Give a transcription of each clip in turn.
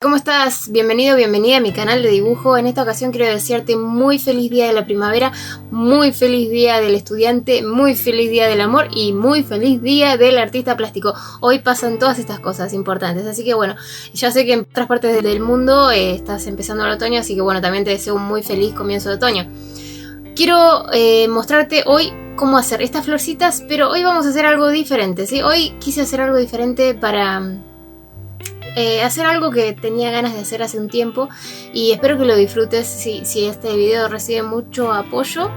¿Cómo estás? Bienvenido, bienvenida a mi canal de dibujo. En esta ocasión quiero desearte muy feliz día de la primavera, muy feliz día del estudiante, muy feliz día del amor y muy feliz día del artista plástico. Hoy pasan todas estas cosas importantes, así que bueno, ya sé que en otras partes del mundo estás empezando el otoño, así que bueno, también te deseo un muy feliz comienzo de otoño. Quiero mostrarte hoy cómo hacer estas florcitas, pero hoy vamos a hacer algo diferente, ¿sí? Hoy quise hacer algo diferente para hacer algo que tenía ganas de hacer hace un tiempo y espero que lo disfrutes. Si este video recibe mucho apoyo,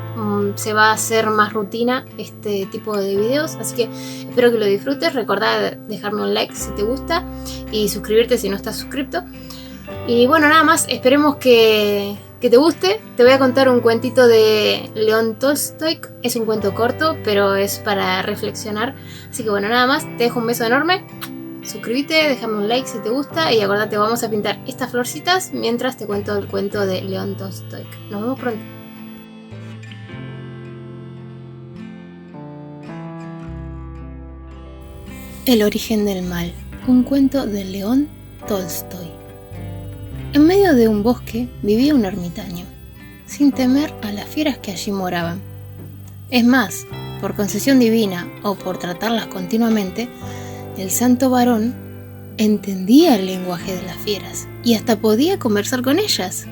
se va a hacer más rutina este tipo de videos, así que espero que lo disfrutes. Recordá dejarme un like si te gusta y suscribirte si no estás suscrito. Y bueno, nada más, esperemos que te guste. Te voy a contar un cuentito de León Tolstoy. Es un cuento corto, pero es para reflexionar. Así que bueno, nada más, te dejo un beso enorme. Suscríbete, déjame un like si te gusta y acordate, vamos a pintar estas florcitas mientras te cuento el cuento de León Tolstoy. Nos vemos pronto. El origen del mal, un cuento de León Tolstoy. En medio de un bosque vivía un ermitaño, sin temer a las fieras que allí moraban. Es más, por concesión divina o por tratarlas continuamente, el santo varón entendía el lenguaje de las fieras y hasta podía conversar con ellas.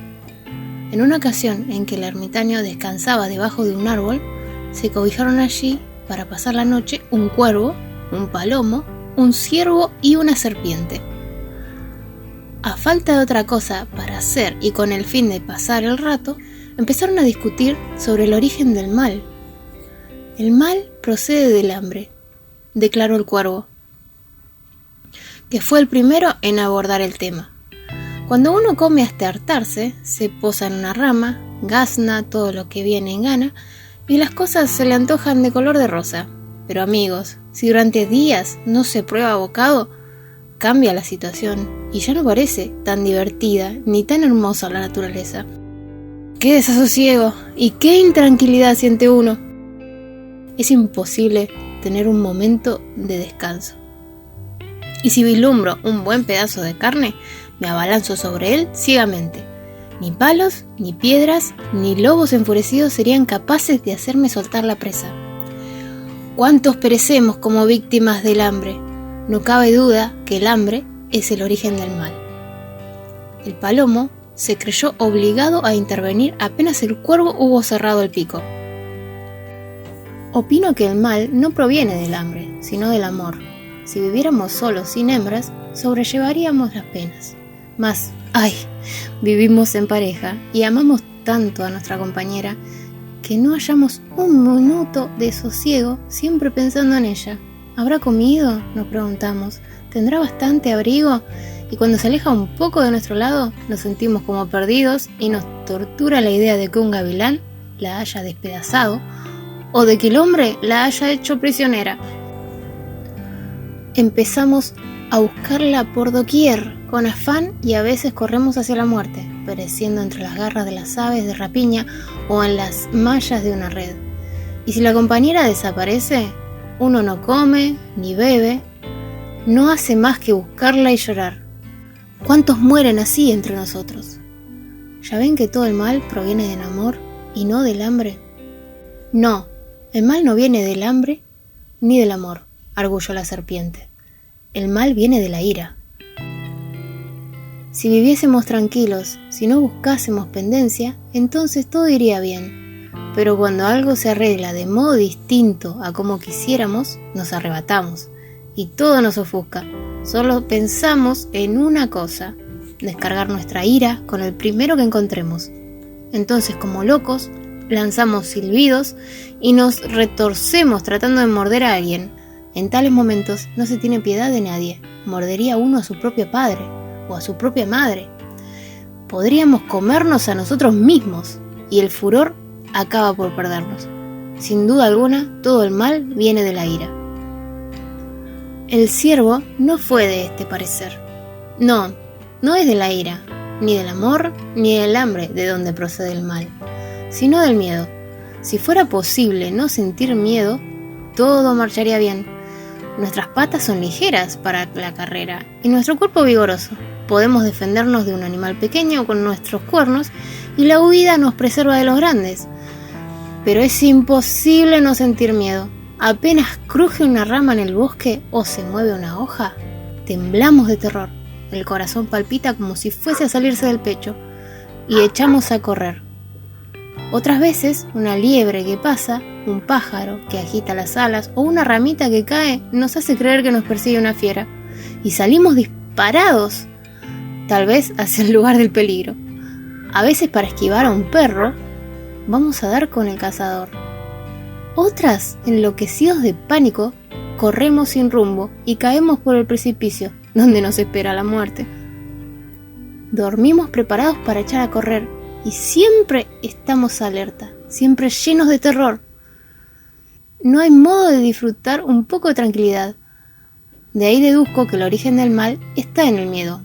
En una ocasión en que el ermitaño descansaba debajo de un árbol, se cobijaron allí para pasar la noche un cuervo, un palomo, un ciervo y una serpiente. A falta de otra cosa para hacer y con el fin de pasar el rato, empezaron a discutir sobre el origen del mal. El mal procede del hambre, declaró el cuervo, que fue el primero en abordar el tema. Cuando uno come hasta hartarse, se posa en una rama, gazna todo lo que viene en gana, y las cosas se le antojan de color de rosa. Pero amigos, si durante días no se prueba bocado, cambia la situación, y ya no parece tan divertida ni tan hermosa la naturaleza. ¡Qué desasosiego! Y qué intranquilidad siente uno! Es imposible tener un momento de descanso. Y si vislumbro un buen pedazo de carne, me abalanzo sobre él ciegamente. Ni palos, ni piedras, ni lobos enfurecidos serían capaces de hacerme soltar la presa. ¿Cuántos perecemos como víctimas del hambre? No cabe duda que el hambre es el origen del mal. El palomo se creyó obligado a intervenir apenas el cuervo hubo cerrado el pico. Opino que el mal no proviene del hambre, sino del amor. Si viviéramos solos sin hembras, sobrellevaríamos las penas. Mas, ¡ay!, vivimos en pareja y amamos tanto a nuestra compañera que no hallamos un minuto de sosiego siempre pensando en ella. ¿Habrá comido?, nos preguntamos. ¿Tendrá bastante abrigo? Y cuando se aleja un poco de nuestro lado, nos sentimos como perdidos y nos tortura la idea de que un gavilán la haya despedazado o de que el hombre la haya hecho prisionera. Empezamos a buscarla por doquier, con afán, y a veces corremos hacia la muerte, pereciendo entre las garras de las aves de rapiña o en las mallas de una red. Y si la compañera desaparece, uno no come ni bebe, no hace más que buscarla y llorar. ¿Cuántos mueren así entre nosotros? ¿Ya ven que todo el mal proviene del amor y no del hambre? No, el mal no viene del hambre ni del amor, arguyó la serpiente. El mal viene de la ira. Si viviésemos tranquilos, si no buscásemos pendencia, entonces todo iría bien. Pero cuando algo se arregla de modo distinto a como quisiéramos, nos arrebatamos y todo nos ofusca. Solo pensamos en una cosa: descargar nuestra ira con el primero que encontremos. Entonces, como locos, lanzamos silbidos y nos retorcemos tratando de morder a alguien. En tales momentos no se tiene piedad de nadie. Mordería uno a su propio padre o a su propia madre. Podríamos comernos a nosotros mismos y el furor acaba por perdernos. Sin duda alguna, todo el mal viene de la ira. El ciervo no fue de este parecer. No es de la ira, ni del amor, ni del hambre de donde procede el mal, sino del miedo. Si fuera posible no sentir miedo, todo marcharía bien. Nuestras patas son ligeras para la carrera y nuestro cuerpo vigoroso. Podemos defendernos de un animal pequeño con nuestros cuernos y la huida nos preserva de los grandes. Pero es imposible no sentir miedo. Apenas cruje una rama en el bosque o se mueve una hoja, temblamos de terror. El corazón palpita como si fuese a salirse del pecho y echamos a correr. Otras veces, una liebre que pasa, un pájaro que agita las alas o una ramita que cae nos hace creer que nos persigue una fiera y salimos disparados, tal vez hacia el lugar del peligro. A veces, para esquivar a un perro, vamos a dar con el cazador. Otras, enloquecidos de pánico, corremos sin rumbo y caemos por el precipicio, donde nos espera la muerte. Dormimos preparados para echar a correr y siempre estamos alerta, siempre llenos de terror. No hay modo de disfrutar un poco de tranquilidad. De ahí deduzco que el origen del mal está en el miedo.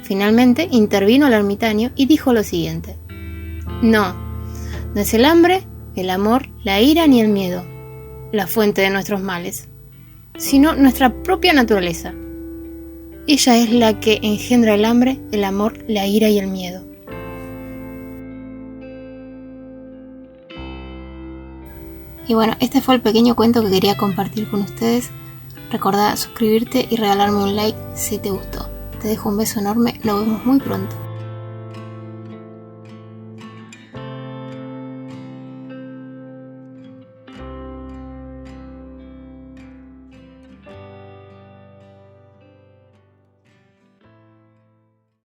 Finalmente intervino el ermitaño y dijo lo siguiente: No es el hambre, el amor, la ira ni el miedo la fuente de nuestros males, sino nuestra propia naturaleza. Ella es la que engendra el hambre, el amor, la ira y el miedo. Y bueno, este fue el pequeño cuento que quería compartir con ustedes. Recordá suscribirte y regalarme un like si te gustó. Te dejo un beso enorme, nos vemos muy pronto.